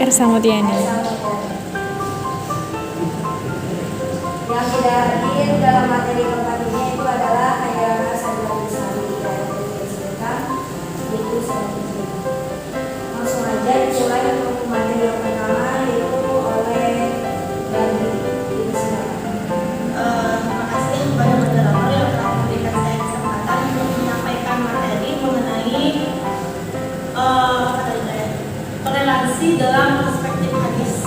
Ersa Mutiani. Yang tidak hadir dalam materi keempat ini itu adalah Hairana Sadullah Sari yang disebutkan yaitu selanjutnya. Langsung aja dimulai untuk materi yang pertama yaitu oleh Gandhi. Terima kasih kepada moderator yang telah memberikan saya kesempatan untuk menyampaikan materi mengenai toleransi dalam perspektif hadis.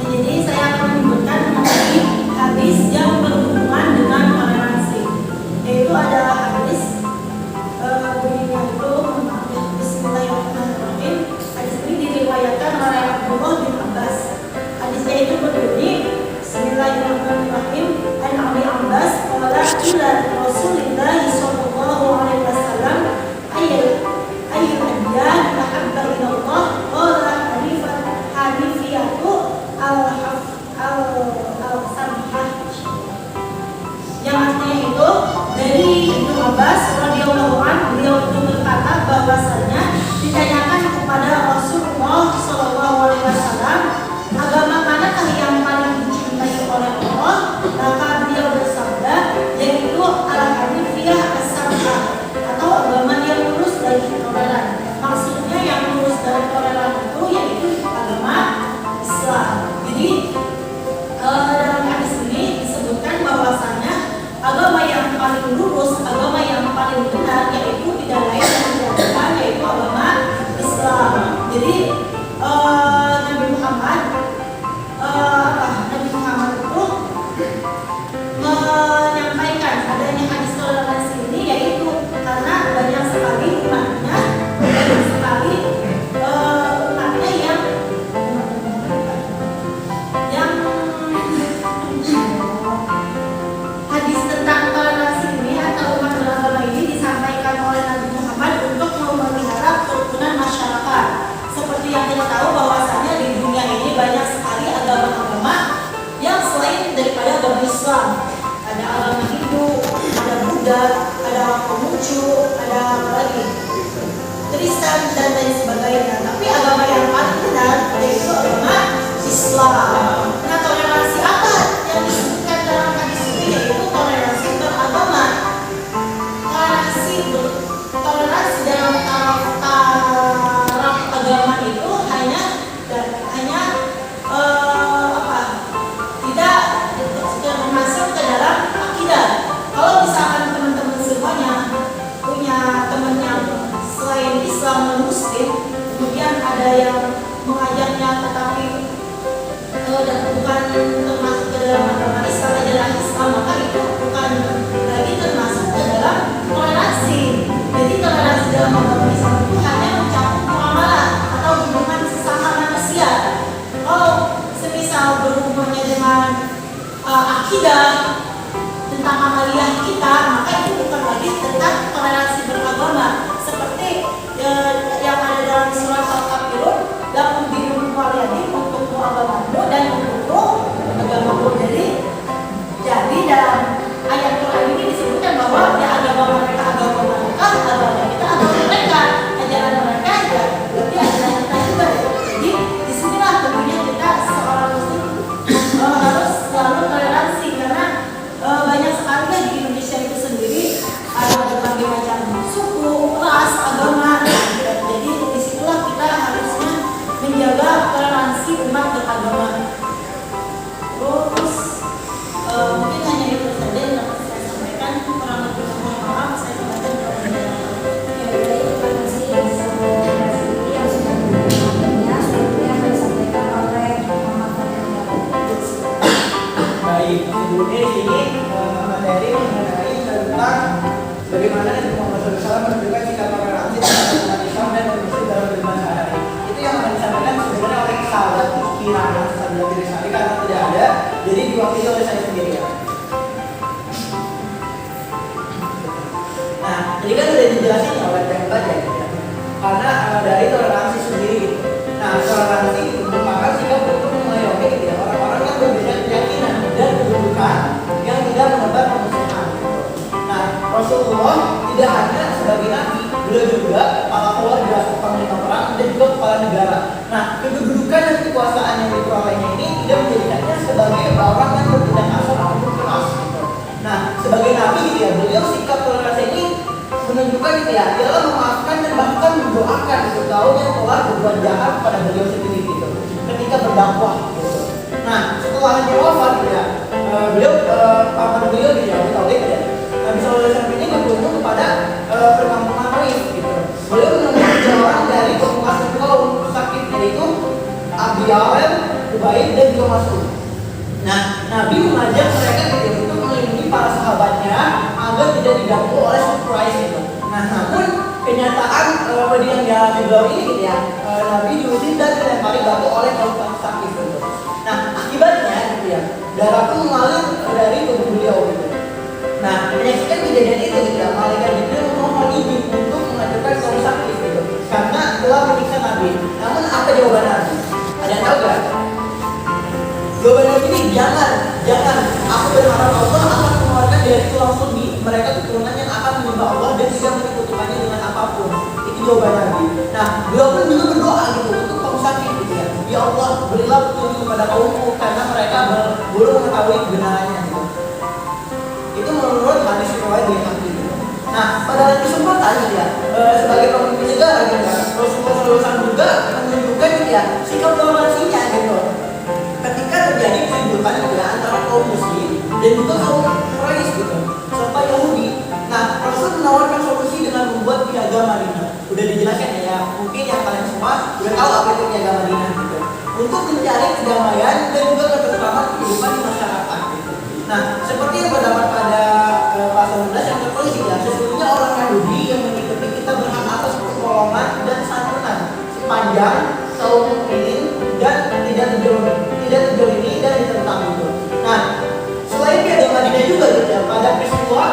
Jadi saya akan menyebutkan mengenai hadis yang berhubungan dengan toleransi. Yaitu ada hadis bunyinya itu Bismillahirrahmanirrahim. Hadis ini diriwayatkan oleh Abdullah bin Abbas. Hadisnya itu berbunyi Bismillahirrahmanirrahim. An Abi Abbas qala ila Rasulillah sallallahu alaihi wasallam ayyul adyan ahabba ila Allah qala hanifiyatu al-samhah. Yang artinya itu dari Ibnu Abbas radhiyallahu anhu, beliau itu berkata bahwasanya ditanyakan kepada Rasulullah sallallahu alaihi wasallam, agama manakah yang paling dicintai oleh Allah? Maka beliau bersabda, yaitu al-hanifiyah as-samhah, atau agama yang lurus dari toleran. Maksudnya yang lurus dari toleran itu yaitu agama Islam. Jadi dalam hadis ini disebutkan bahwasanya agama yang paling lurus, agama yang paling benar yaitu tidak lain dan tidak bukan yaitu agama Islam. Jadi Nabi Muhammad itu menyampaikan adanya hadis toleransi ini yaitu karena banyak sekali umatnya yang hadis tentang toleransi ini atau umat beragama ini disampaikan oleh Nabi Muhammad untuk memelihara kerukunan masyarakat. Seperti yang kita tahu bahwasanya di dunia ini banyak sekali agama-agama yang selain daripada agama Islam. Ada agama Hindu, ada Buddha, ada Konghucu, ada apa lagi? Kristen dan lain sebagainya. Tapi agama yang paling benar yaitu agama Islam. Nah, toleransi apa yang disebutkan dalam hadis ini yaitu toleransi beragama. Toleransi dalam taraf agama itu hanya tidak termasuk ke dalam akidah. Kalau misalkan teman-teman semuanya punya teman yang selain Islam dan Muslim, kemudian ada yang mengajarnya tetapi dan bukan termasuk ke dalam agama Islam, ajaran Islam, maka itu bukan lagi termasuk ke dalam toleransi. Jadi toleransi dalam agama Islam itu hanya mencakup muamalah atau hubungan sesama manusia. Kalau semisal berhubungannya dengan akidah, tentang amaliyah kita, maka itu bukan lagi tentang toleransi beragama. Seperti yang ada dalam surat Al-Kafirun, lakum dinukum waliyadin, untukmu agamamu dan untukmu agamamu. Jadi dalam ayat Quran ini disebutkan bahwa ya agama mereka agama kita agama mereka, ajaran mereka ya berarti ajaran kita juga. Jadi disinilah tentunya kita seorang muslim harus selalu toleransi, karena banyak sekali di Indonesia itu sendiri ada berbagai macam suku, ras, agama. Jadi disitulah kita harusnya menjaga toleransi umat beragama. Terus mungkin hanya itu saja yang dapat saya sampaikan. Kurang lebih mohon maaf, saya kembali ke Terima kasih yang sudah menyampaikannya. Selanjutnya akan disampaikan oleh Muhammad Fadil. Baik, sebelumnya di sini materi mengenai tentang bagaimana Nabi Muhammad SAW menunjukkan sikap toleransi terhadap umat Islam dan Muslim dalam kehidupan sehari-hari. Itu yang akan disampaikan sebenarnya oleh sahabat Kirana Sadullah Sari karena tidak ada, jadi diwakili oleh saya sendiri. Nah, jadi kan sudah dijelasin ya oleh Pemba ya, karena dari toleransi sendiri. Nah, toleransi itu merupakan sikap untuk mengayomi orang-orang yang berbeda keyakinan dan kedudukan yang tidak menebar permusuhan. Nah, Rasulullah tidak hanya sebagai nabi, beliau juga kepala keluarga, panglima perang, dan juga kepala negara. Nah, kedudukan dan kekuasaan yang diperolehnya ini tidak menjadikannya sebagai orang yang bertindak kasar ataupun keras. Gitu. Nah, sebagai nabi gitu ya, beliau sikap toleransi ini menunjukkan gitu ya, ialah memaafkan dan bahkan mendoakan gitu kaum yang telah berbuat jahat kepada beliau sendiri gitu, ketika berdakwah gitu. Nah, setelah beliau wafat gitu ya, paman beliau gitu ya, Abu Thalib ya, Nabi SAW ini berkunjung kepada perkampungan Taif gitu. Beliau menemukan seorang dari pemukas kaum sakit, yaitu Abi Ya'al, Ubaid dan juga Mas'ud. Nah, Nabi mengajak mereka gitu untuk melindungi para sahabatnya agar tidak diganggu oleh suku Quraisy gitu. Nah, namun kenyataan yang dialami beliau ini gitu ya, Nabi diusir dan dilempari batu oleh kaum sakit gitu. Nah, akibatnya gitu ya, darah pun mengalir dari tubuh beliau gitu. Nah, menyaksikan kejadian itu gitu ya, malaikat Jibril memohon izin untuk mengajukan kaum sakit gitu, karena telah menyiksa Nabi. Namun apa jawaban Nabi? Ada yang tahu gak? Jawaban ini jangan. Aku berharap Allah akan mengeluarkan dari tulang sulbi mereka keturunan yang akan menyembah Allah dan tidak menyekutukannya dengan apapun. Itu jawaban Nabi. Nah, beliau pun juga berdoa gitu untuk kaum sakit gitu ya. Ya Allah, berilah petunjuk kepada kaumku karena mereka belum mengetahui kebenarannya gitu. Itu menurut hadis riwayat Baihaqi gitu. Nah, pada kesempatan gitu ya, sebagai pemimpin negara gitu ya, Rasulullah SAW juga menunjukkan gitu ya sikap toleransinya gitu. Ketika terjadi keributan gitu ya antara kaum muslim dan juga kaum Quraisy gitu, serta Yahudi. Nah, Rasul menawarkan solusi dengan membuat piagam Madinah. Udah dijelaskan ya, mungkin yang kalian semua udah tahu apa itu piagam Madinah gitu. Untuk mencari kedamaian dan juga ketentraman kehidupan di masyarakat gitu. Nah, seperti yang terdapat pada pasal 11 yang tertulis ya, sesungguhnya orang Yahudi yang mengikuti kita berhak atas pertolongan dan santunan sepanjang kaum mukminin dan tidak terjolimi dan ditentang itu. Nah, selain piagam Madinah juga gitu ya, pada peristiwa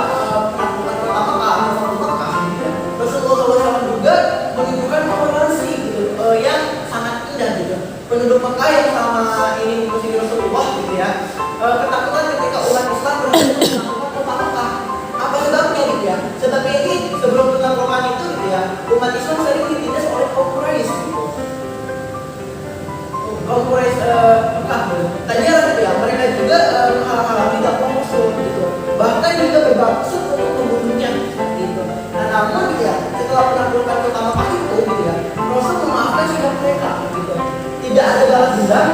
penaklukan pertama Mekah gitu ya, Rasulullah SAW juga menunjukkan toleransi gitu, yang sangat indah gitu. Penduduk Mekah yang selama ini mengikuti Rasulullah gitu ya, ketakutan ketika umat Islam berhasil menaklukkan kota Mekah. Apa sebabnya gitu ya? Sebabnya ini sebelum penaklukan itu gitu ya, umat Islam sering ditindas oleh kaum Quraisy gitu. Kaum Quraisy Mekah gitu. Tadinya gitu ya, mereka juga menghalang-halangi dakwah Rasul gitu. Bahkan juga bermaksud untuk membunuhnya gitu. Nah, namun gitu ya, setelah penaklukan kota Mekah itu gitu ya, Rasul memaafkan sikap mereka gitu. Tidak ada balas dendam,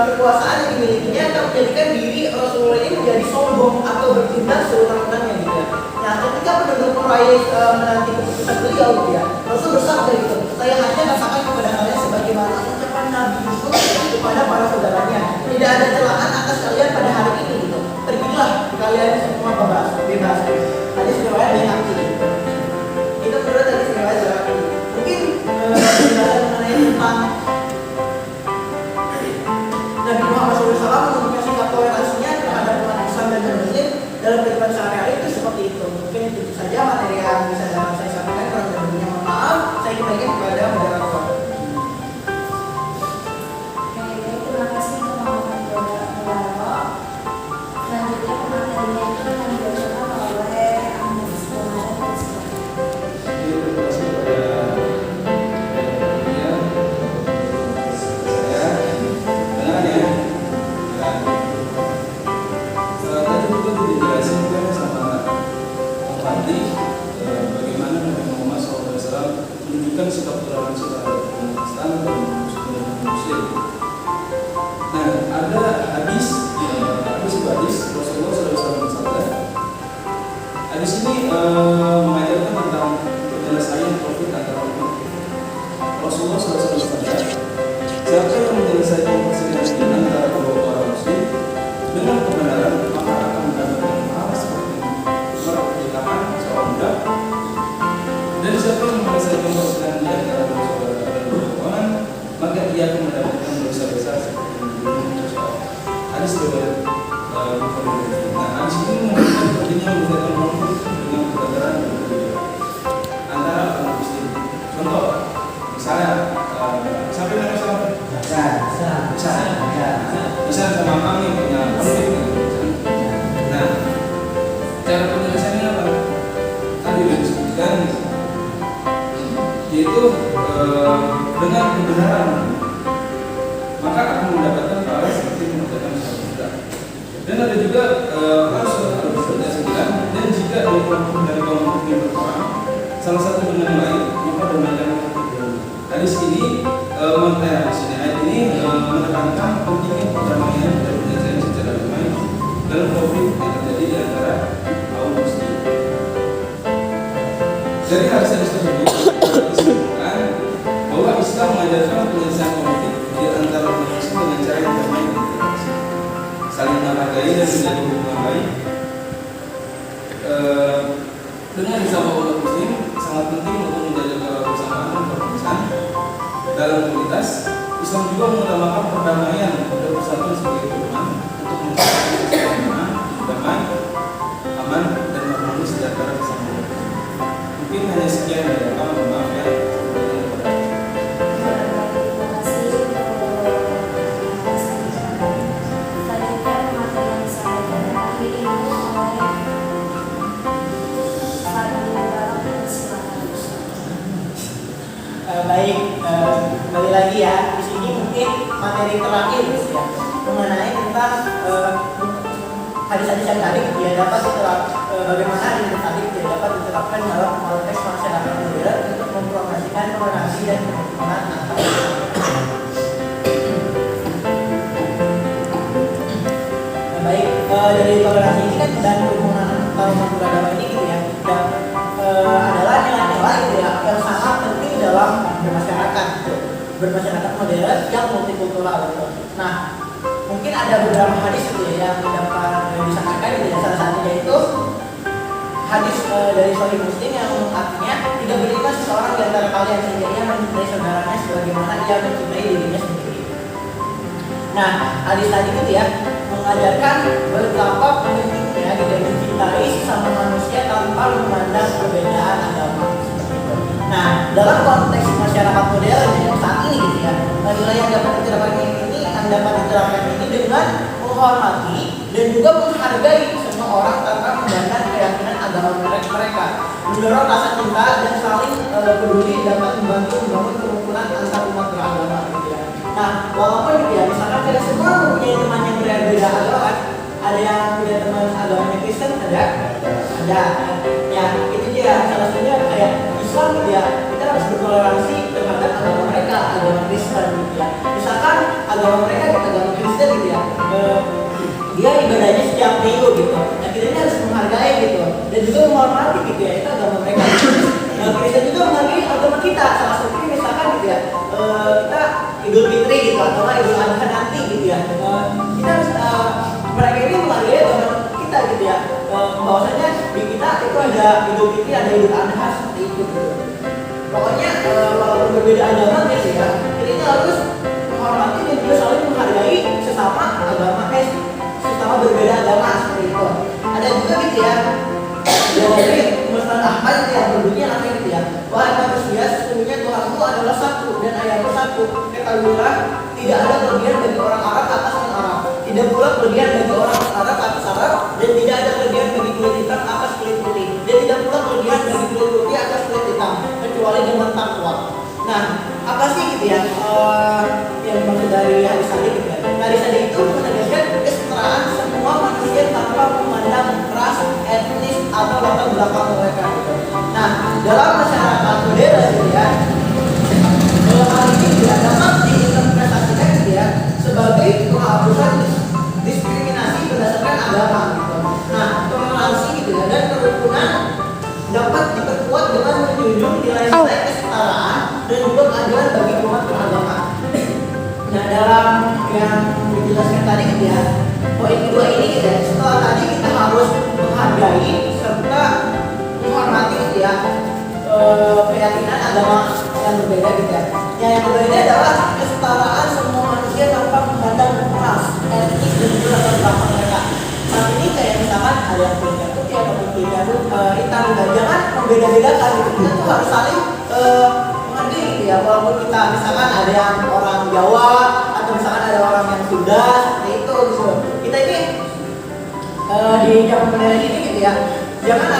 kekuasaan yang dimilikinya akan menjadikan diri Rasulullah ini menjadi sombong atau bertindak sewenang-wenangnya gitu ya. Nah, ketika penduduk Quraisy menanti keputusan beliau gitu ya, Rasul bersabda gitu, saya hanya katakan kepada kalian sebagaimana ucapan Nabi Yusuf kepada para saudaranya, tidak ada celaan atas kalian pada hari ini gitu. Pergilah kalian semua bebas. Hadis riwayat Baihaqi gitu. Itu menurut hadis riwayat Baihaqi. Mungkin penjelasan mengenai tentang Nabi Muhammad SAW menunjukkan sikap toleransinya terhadap umat Islam dan non-Muslim dalam kehidupan sehari-hari itu seperti itu. Mungkin itu saja materi yang bisa saya sampaikan. Kurang lebihnya mohon maaf. Saya kembalikan kepada moderator. Terima kasih kepada moderator. Selanjutnya pematerinya itu akan dibacakan oleh Ahmad Suhaib. Terima kasih kepada tadi juga dijelasin kan sama Pak Fadli bagaimana Nabi Muhammad SAW menunjukkan sikap toleransi terhadap umat Islam dan Muslim. Nah, ada hadis Rasulullah SAW bersabda. Hadis ini mengajarkan tentang penyelesaian konflik antara umat. Rasulullah SAW bersabda, siapa yang menyelesaikan perselisihan antara dua orang Muslim dengan kebenaran, maka akan mendapatkan pahala seperti merdekakan seorang budak. Dan siapa yang menyelesaikan perselisihan di antara dua saudara dan dua kawan, maka ia akan mendapatkan dosa besar seperti membunuh seseorang. Hadis riwayat Bukhari. Nah, hadis ini menunjukkan pentingnya menyelesaikan konflik dengan kebenaran dan kebenaran antara umat Muslim. Contoh, misalnya sampai mana sampai? Bisa sama kami punya konflik. Nah, cara penyelesaiannya apa? Tadi sudah disebutkan, yaitu Dan ada juga saudara ayat 9, dan jika ada kelompok dari kaum mukmin berperang salah satu dengan yang lain, maka damaikan kedua. Hadis ini ayat ini menekankan pentingnya perdamaian dan penyelesaian secara damai dalam konflik yang terjadi di antara kaum muslim. Dari hadis tersebut disebutkan bahwa Islam mengajarkan penyelesaian konflik di antara umat Islam dengan cara yang damai dan toleransi, saling menghargai dan menjadi hubungan baik. Dengan bersama umat Muslim sangat penting untuk menjaga kebersamaan dan perpisahan dalam komunitas. Islam juga mengutamakan perdamaian dan persatuan sebagai tujuan untuk menciptakan keselamatan, damai, aman, dan harmoni sejahtera bersama. Mungkin hanya sekian dari Bapak, mohon maaf ya. Terima kasih untuk selanjutnya materi yang disampaikan hari ini oleh Fadil Barak. Silakan. Baik, kembali lagi ya. Di sini mungkin materi terakhir gitu ya, mengenai tentang hadis-hadis yang tadi ya dapat bagaimana hadis tadi tidak dapat diterapkan dalam konteks masyarakat modern untuk mempromosikan toleransi dan kerukunan antar baik dari toleransi ini kan dan kerukunan antar umat beragama ini gitu ya dan adalah nilai-nilai gitu ya yang sangat penting dalam bermasyarakat modern yang multikultural gitu. Nah, mungkin ada beberapa hadis gitu ya yang dapat disampaikan gitu ya. Salah satunya itu hadis dari Sahih Muslim yang artinya tidak beriman seseorang di antara kalian sehingga ia mencintai saudaranya sebagaimana ia mencintai dirinya sendiri. Nah, hadis tadi itu ya mengajarkan betapa pentingnya kita mencintai sesama manusia tanpa memandang perbedaan agama. Nah, dalam konteks masyarakat modern yang saat ini gitu ya, nilai yang dapat diterapkan ini dengan menghormati dan juga menghargai semua orang tanpa memandang keyakinan agama mereka, mendorong rasa cinta dan saling peduli dapat membantu membangun kerukunan antar umat beragama gitu ya. Nah, walaupun gitu ya, misalkan kita semua mempunyai teman yang berbeda agama, ada yang punya teman agamanya Kristen, ada, ya itu dia salah satunya kayak Islam gitu ya, kita harus bertoleransi terhadap agama mereka, agama Kristen gitu ya. Misalkan agama mereka kita agama Kristen gitu ya, dia ibadahnya setiap minggu gitu. Nah kita ini harus menghargai gitu dan juga menghormati gitu ya, itu agama mereka. Nah Kristen juga menghargai agama kita. Salah satunya misalkan gitu ya, kita Idul Fitri gitu atau Idul Adha nanti gitu ya. Kita harus mereka ini menghargai agama kita gitu ya. Bahwasanya di kita itu ada Idul Fitri, ada Idul Adha seperti itu gitu. Pokoknya walaupun berbeda agama gitu ya, kita harus menghormati dan juga saling menghargai sesama agama, sesama berbeda agama seperti itu. Ada juga gitu ya, dari Musnad Ahmad itu yang berbunyi namanya gitu ya, wahai manusia sesungguhnya Tuhanmu adalah satu dan ayahmu satu. Ketahuilah tidak ada kelebihan bagi orang Arab atas orang Arab, tidak pula kelebihan bagi orang Arab atas Arab, dan tidak ada kelebihan bagi kulit hitam atas kulit putih, dan tidak pula kelebihan bagi kulit putih atas kulit hitam, kecuali dengan takwa. Nah, apa sih gitu ya yang dimaksud dari hadis tadi gitu ya? Hadis tadi itu menegaskan kesetaraan semua manusia tanpa memandang ras, etnis atau latar belakang mereka. Gitu. Nah, dalam masyarakat modern gitu ya, hal ini tidak dapat diinterpretasikan gitu ya sebagai penghapusan diskriminasi berdasarkan agama gitu. Nah, toleransi gitu ya dan kerukunan dapat diperkuat dengan menjunjung nilai-nilai kesetaraan dan juga keadilan bagi umat beragama. Nah, dalam yang dijelaskan tadi gitu ya, poin kedua ini gitu ya, setelah tadi kita harus menghargai serta menghormati gitu ya keyakinan agama yang berbeda gitu ya. Yang berbeda adalah kesetaraan semua manusia tanpa memandang ras, etnis dan juga latar belakang mereka. Saat ini kayak misalkan ada yang kulitnya putih atau kulitnya hitam, dan jangan membeda-bedakan gitu. Kita tuh harus saling menghargai gitu ya. Walaupun kita misalkan ada yang orang Jawa atau misalkan ada orang yang Sunda seperti itu gitu. Kita ini di zaman modern ini gitu ya, jangan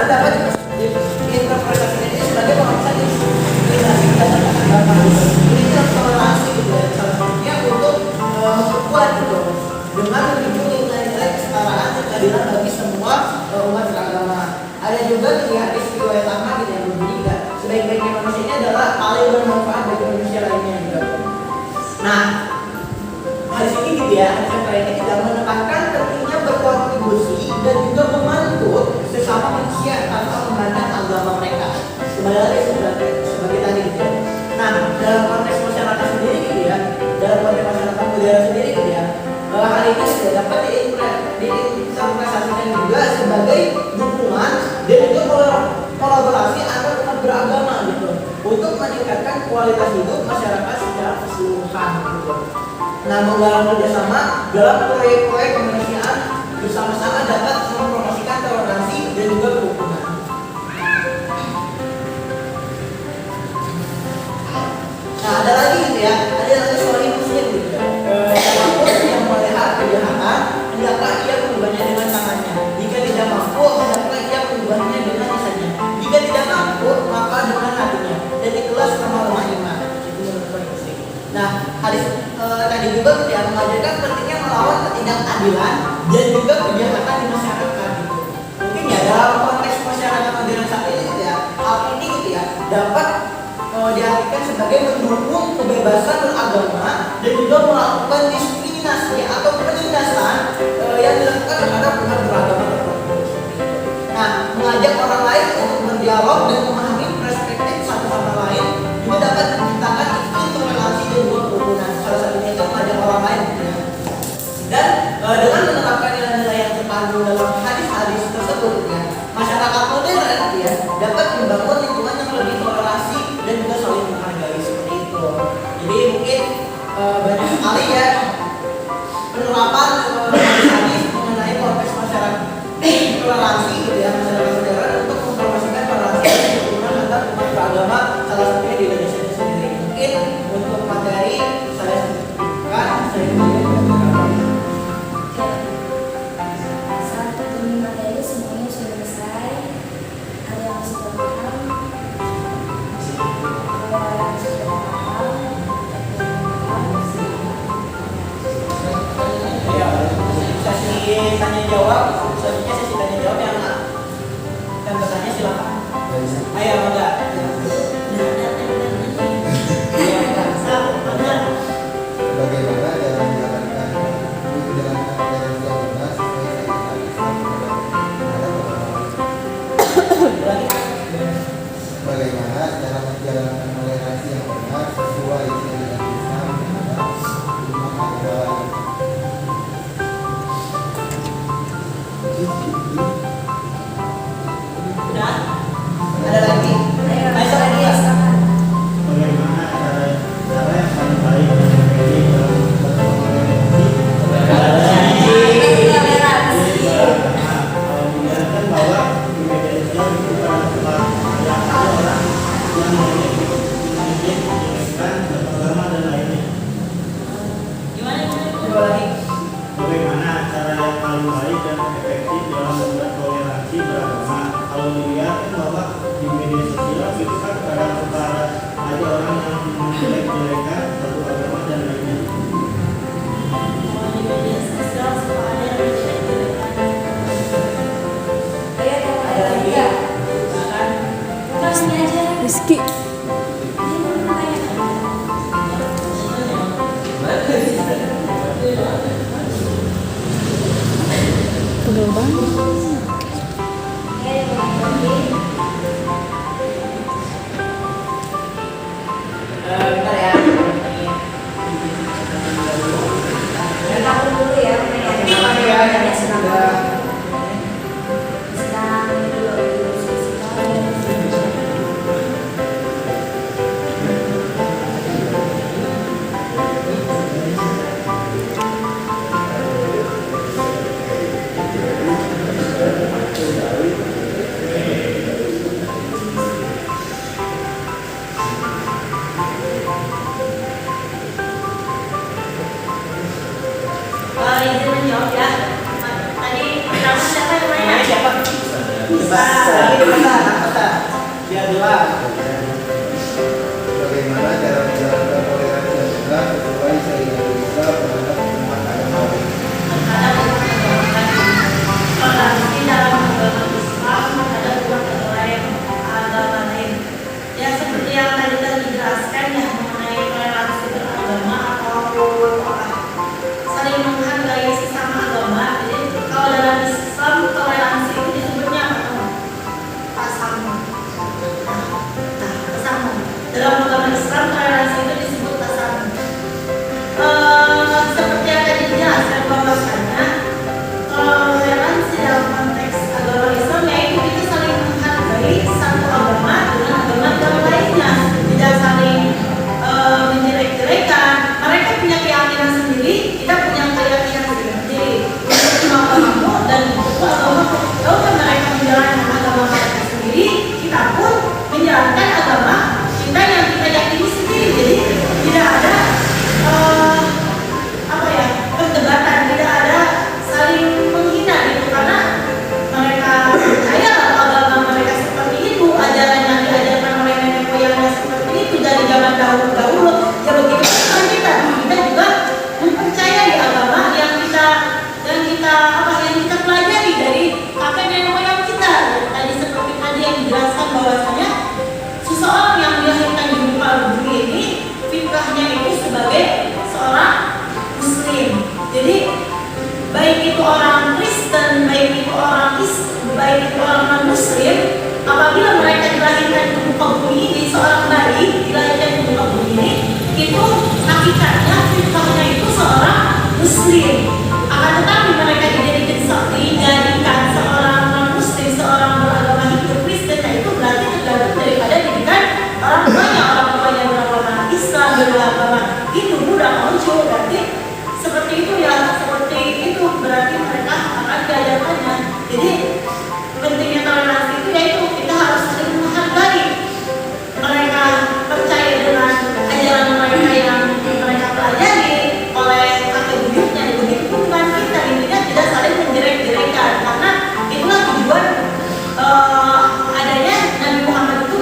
dapat diinterpretasikan ini sebagai penghapusan diskriminasi berdasarkan agama. Ini harus toleransi gitu ya, salah satunya untuk memperkuat gitu dengan menunjukkan nilai-nilai kesetaraan dan keadilan bagi semua umat beragama. Ada juga di hadis riwayat Ahmad yang berbunyi, sebaik-baiknya manusia ini adalah paling bermanfaat bagi manusia lainnya juga. Nah, hadis ini gitu ya, hadis yang lainnya tidak menekankan pentingnya berkontribusi dan juga membantu sesama manusia tanpa memandang agama mereka. Kembali lagi sebagai tadi gitu. Nah, dalam konteks masyarakat sendiri gitu ya, dalam konteks masyarakat modern sendiri gitu ya, hal ini sudah dapat diinterpretasikan juga sebagai dukungan dan juga kolaborasi antar umat beragama gitu untuk meningkatkan kualitas hidup masyarakat secara keseluruhan gitu. Nah, menggalang kerjasama dalam proyek-proyek kemanusiaan bersama-sama dapat mempromosikan toleransi dan juga kerukunan. Nah, ada lagi gitu ya, ada lagi soal muslim gitu ya. Siapapun yang melihat kejahatan, hendaklah ia mengubahnya dengan tangannya. Jika tidak mampu, hendaklah ia mengubahnya dengan lisannya. Jika tidak mampu, maka dengan hatinya. Dan itulah lemah iman. Itu menurut poin muslim. Nah, hadis tadi juga gitu ya, mengajarkan pentingnya melawan ketidakadilan dan juga kejahatan di masyarakat gitu. Mungkin ya dalam konteks masyarakat modern saat ini gitu ya, hal ini gitu ya dapat diartikan sebagai mendukung kebebasan beragama dan juga melakukan diskriminasi atau penindasan yang dilakukan terhadap umat beragama tertentu. Nah, mengajak orang lain untuk berdialog dan memahami perspektif satu sama lain juga dapat menciptakan iklim toleransi dan juga kerukunan. Salah satunya itu mengajak orang lain. Ya. Dan dengan menerapkan nilai-nilai yang terkandung dalam hadis-hadis tersebut, ya, masyarakat modern ya dapat membangun lingkungan yang lebih toleransi dan juga saling menghargai seperti itu. Jadi mungkin banyak sekali ya penerapan hadis mengenai konteks masyarakat toleransi gitu ya, masyarakat modern untuk mempromosikan toleransi dan kerukunan antar umat beragama, salah satunya di Indonesia itu sendiri. Mungkin untuk materi saya sebutkan, saya Saat ini materi semuanya sudah selesai. Ada yang sudah paham? Ada yang sudah paham? ya, sesi tanya jawab, selanjutnya sesi tanya jawab yang bertanya silakan. Ayo enggak. Bagaimana cara menjalankan toleransi agama sesuai syariat Islam terhadap orang lain? Bagaimana cara menjalankan toleransi yang benar sesuai syariat Islam terhadap umat agama? Udah? Ada lagi? Ayo, Ayo lagi ya. silakan. Bagaimana cara yang paling baik dan efektif dalam Toleransi. kalau menjalankan bahwa di media sosial itu adalah yang ada orang yang menginginkan agama dan lainnya. Gimana? Coba lagi. Bagaimana cara yang paling baik dan efektif dalam membuat toleransi beragama? Kalau dilihat kan bahwa di media sosial itu kan kadang ada orang yang menjelek-jelekan satu agama dan lainnya. Ayo, Ada lagi? ya. Silakan. Bukan sini aja. Rizky. Ini mau tanya. Pegel banget. Ayo, lagi. Bentar ya. Tahu dulu ya. Ya, sudah. Sedang dulu. Izin menjawab ya. Tadi pertama siapa yang nanya? Siapa? Bisa. Biar jelas. Bagaimana cara menjalankan toleransi yang benar sesuai syariat Islam terhadap umat agama lain? baik itu orang Kristen, baik itu orang non-Muslim, apabila mereka dilahirkan di muka bumi ini, seorang bayi dilahirkan di muka bumi ini, itu hakikatnya fitrahnya itu seorang Muslim. Akan tetapi mereka dijadikan seorang non-Muslim, seorang beragama Hindu Kristen, nah itu berarti tergantung daripada didikan orang tuanya beragama Islam, beragama Hindu, Buddha, Konghucu, berarti seperti itu ya, seperti itu berarti mereka akan diajarkannya. Jadi pentingnya toleransi itu yaitu kita harus saling menghargai mereka, percaya dengan ajaran mereka yang mereka pelajari oleh kakek buyutnya. Begitu pun dengan kita, intinya tidak saling menjelek-jelekan, karena itulah tujuan adanya Nabi Muhammad itu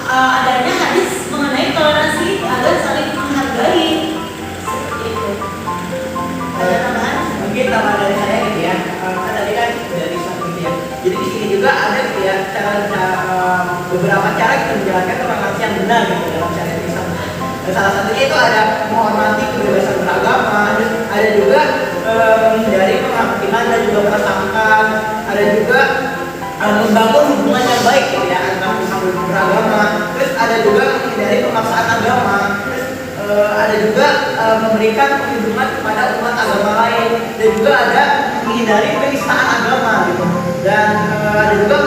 adanya hadis mengenai toleransi agar saling menghargai. Seperti itu. Ada tambahan? Mungkin tambahan dari saya gitu ya. Kan tadi kan dari satu gitu ya. Jadi di sini juga ada gitu ya beberapa cara kita menjalankan toleransi yang benar gitu dalam syariat Islam. Dan salah satunya itu ada menghormati kebebasan beragama, terus ada juga menghindari penghakiman dan juga prasangkaan, ada juga membangun hubungan yang baik gitu ya antara sesama beragama, terus ada juga menghindari pemaksaan agama, terus ada juga memberikan perlindungan kepada umat agama lain, dan juga ada menghindari penistaan agama gitu, dan ada juga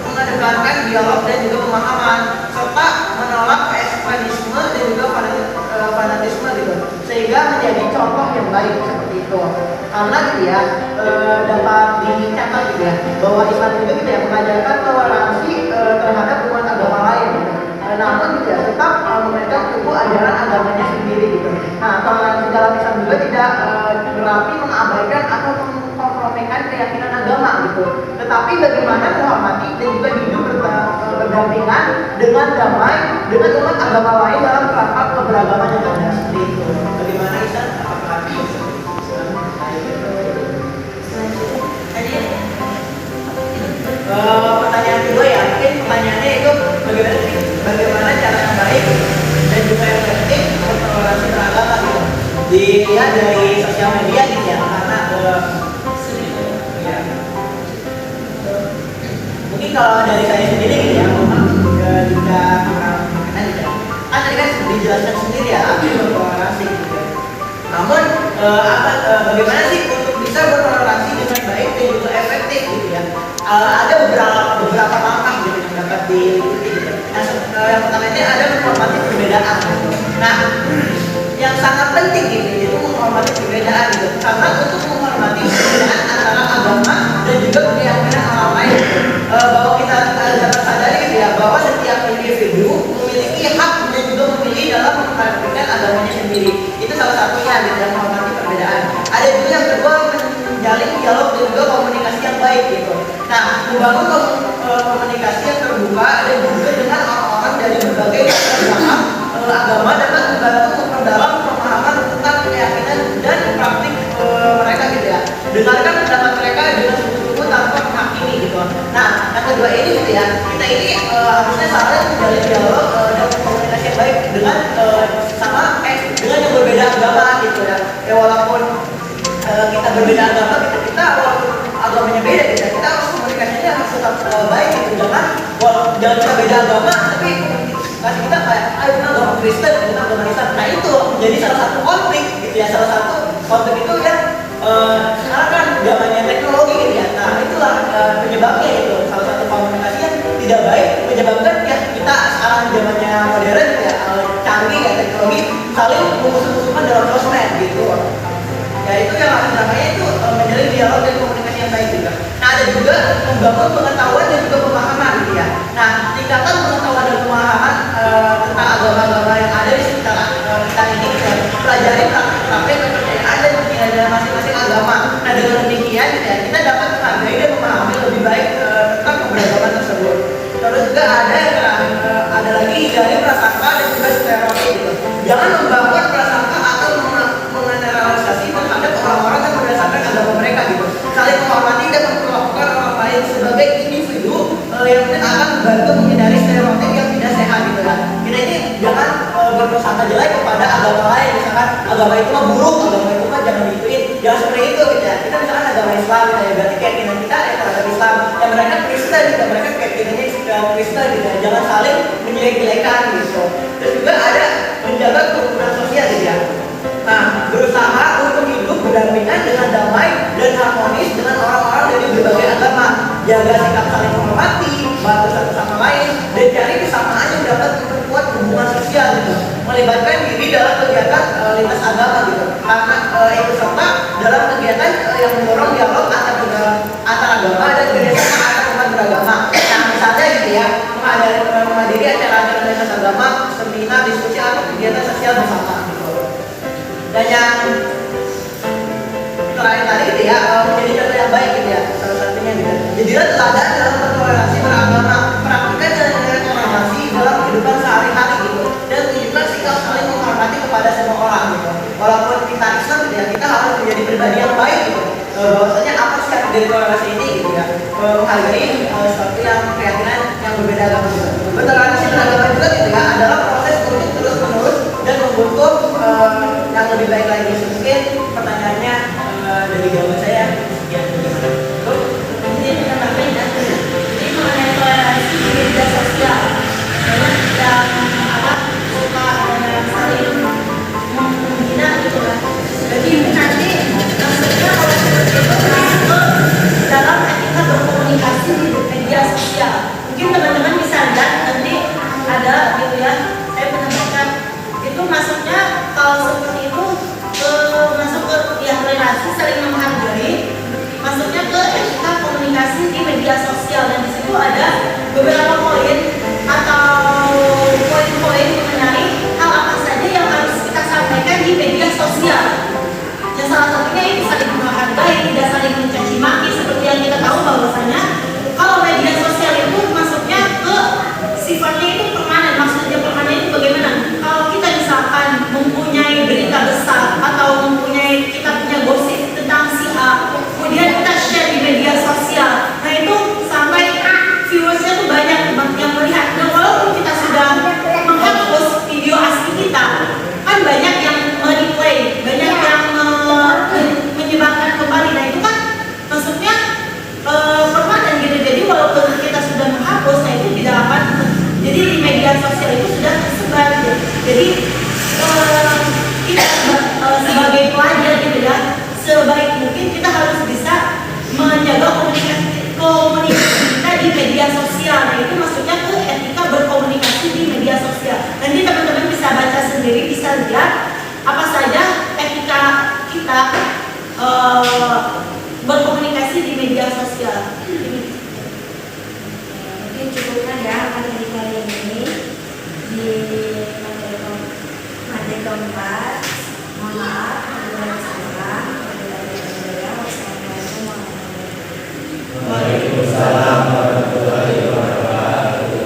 mengedepankan dialog dan juga pemahaman, serta menolak ekstremisme dan juga fanatisme gitu, sehingga menjadi contoh yang baik seperti itu. Karena gitu ya dapat dicatat gitu ya bahwa Islam itu gitu ya mengajarkan toleransi terhadap umat agama lain gitu. Namun gitu ya tetap memegang teguh ajaran agamanya sendiri gitu. Nah, toleransi dalam Islam juga tidak berarti mengabaikan atau mengkompromikan keyakinan agama gitu. Tetapi bagaimana menghormati dan juga hidup berdampingan dengan damai dengan umat agama lain dalam kerangka keberagaman yang ada seperti itu. Bagaimana Islam? Apakah pertanyaan kedua ya, mungkin pertanyaannya itu bagaimana cara yang baik dan juga efektif bertoleransi beragama gitu. Dilihat dari sosial media gitu ya, karena ya. Mungkin kalau dari saya sendiri gitu ya, memang jika berkaitan gitu ya, kan tadi kan dijelaskan sendiri ya apa itu bertoleransi gitu. Namun bagaimana sih untuk bisa bertoleransi dengan baik dan juga efektif gitu ya? Ada beberapa langkah gitu yang dapat diikuti gitu. Yang pertama ini ada menghormati perbedaan gitu. Nah, yang sangat penting gitu itu menghormati perbedaan gitu. Karena untuk menghormati perbedaan antara agama dan juga keyakinan orang lain gitu. Bahwa kita dapat sadari gitu ya bahwa setiap individu memiliki hak dan juga memilih dalam mempraktikkan agamanya sendiri. Itu salah satunya gitu, yang menghormati perbedaan. Ada juga yang kedua menjalin dialog dan juga komunikasi yang baik gitu. Nah, membangun komunikasi yang terbuka dan juga dengan orang-orang dari berbagai macam agama dapat membantu memperdalam pemahaman tentang keyakinan dan praktik mereka gitu ya. Dengarkan pendapat mereka dengan sungguh-sungguh tanpa menghakimi gitu. Nah, yang kedua ini gitu ya, kita ini harusnya saling menjalin dialog dan komunikasi yang baik dengan dengan yang berbeda agama gitu ya. Ya walaupun kita berbeda agama, kita walaupun agamanya beda gitu, kita harus komunikasinya harus tetap baik gitu. Jangan kita beda agama tapi kasih kita kayak kita agama Kristen, kita agama Islam. Nah itu jadi salah satu konflik gitu ya, salah satu konflik itu yang sekarang kan zamannya teknologi gitu ya. Nah itulah penyebabnya gitu, salah satu komunikasi yang tidak baik menyebabkan ya kita sekarang zamannya modern gitu ya, canggih ya teknologi, saling musuh-musuhan dalam sosmed gitu. Ya itu yang namanya itu menjalin dialog dan komunikasi yang baik juga. Nah ada juga membangun pengetahuan dan juga pemahaman gitu ya. Nah tingkatkan pengetahuan dan pemahaman tentang agama-agama yang ada di sekitar kita ini gitu ya. Pelajari praktik kepercayaan dan nilai masing-masing agama. Nah dengan demikian gitu ya, kita dapat menghargai dan memahami lebih baik tentang keberagaman tersebut. Terus juga ada lagi hindari prasangka dan juga stereotip gitu. Jangan membangun prasangka atau mengeneralisasi terhadap orang-orang yang berdasarkan agama mereka gitu. Saling menghormati dan memperlakukan orang lain sebagai individu yang akan membantu menghindari stereotip yang tidak sehat gitu kan. Kita ini jangan berprasangka jelek kepada agama lain, misalkan agama itu mah buruk, agama itu mah jangan diikutin. Jangan seperti itu itu gitu ya. Kita misalkan agama Islam gitu ya, berarti keyakinan kita terhadap Islam. Yang mereka Kristen gitu, mereka keyakinannya Kristen gitu ya. Jangan saling menjelek-jelekan gitu. Terus juga ada menjaga kerukunan sosial gitu ya. Nah, berusaha untuk hidup berdampingan dengan damai dan harmonis dengan orang-orang dari berbagai agama. Jaga sikap saling menghormati, bantu satu sama lain, dan cari kesamaan yang dapat memperkuat hubungan sosial gitu. Melibatkan diri dalam kegiatan lintas agama gitu. Karena ikut serta dalam kegiatan yang mendorong dialog antar agama dan kerjasama antar umat beragama. Nah, misalnya gitu ya, menghadiri acara-acara lintas agama, seminar, diskusi atau kegiatan sosial bersama gitu. Dan yang terakhir tadi gitu ya, menjadi contoh yang baik gitu ya, salah satunya gitu. Jadilah teladan dalam bertoleransi beragama, praktikkan nilai toleransi dalam kehidupan sehari-hari gitu, dan tunjukkan sikap saling menghormati kepada semua orang gitu. Walaupun kita Islam gitu ya, kita harus menjadi pribadi yang baik gitu. Bahwasanya apa sih arti dari toleransi ini gitu ya, menghargai sesuatu yang keyakinan yang berbeda agama juga. Bertoleransi beragama juga gitu ya, adalah proses untuk terus menerus dan membentuk yang lebih baik lagi. Mungkin pertanyaannya dari jawaban saya sekian. Jadi kita tambahin ya. Jadi mengenai toleransi di media sosial, banyak yang suka saling menghina gitu kan. Jadi nanti maksudnya kalau seperti itu masuk ke dalam etika berkomunikasi di media sosial. Mungkin teman-teman bisa lihat nanti ada gitu ya. Saya menambahkan itu masuknya kalau seperti itu masuk ke ya toleransi saling menghargai, masuknya ke etika komunikasi di media sosial, dan di situ ada beberapa poin atau poin-poin mengenai hal apa saja yang harus kita sampaikan di media sosial. Yang salah satunya itu saling menghargai, tidak saling mencaci maki, seperti yang kita tahu bahwasanya kalau media sosial itu masuknya ke sifatnya itu permanen. Maksudnya permanen itu bagaimana? Kalau kita misalkan mempunyai berita besar atau kita punya gosip tentang si A, kemudian kita share di media sosial, nah itu sampai viewersnya tuh banyak yang melihat. Nah, walaupun kita sudah menghapus video asli kita, kan banyak yang mereplay, banyak yang menyebarkan kembali. Nah itu kan maksudnya permanen gitu. Jadi walaupun kita sudah menghapus, nah itu tidak akan. Jadi di media sosial itu sudah tersebar. Jadi kita sebagai pelajar gitu ya, sebaik mungkin kita harus bisa menjaga komunikasi kita di media sosial. Nah itu maksudnya ke etika berkomunikasi di media sosial. Nanti teman-teman bisa baca sendiri, bisa lihat apa saja etika kita berkomunikasi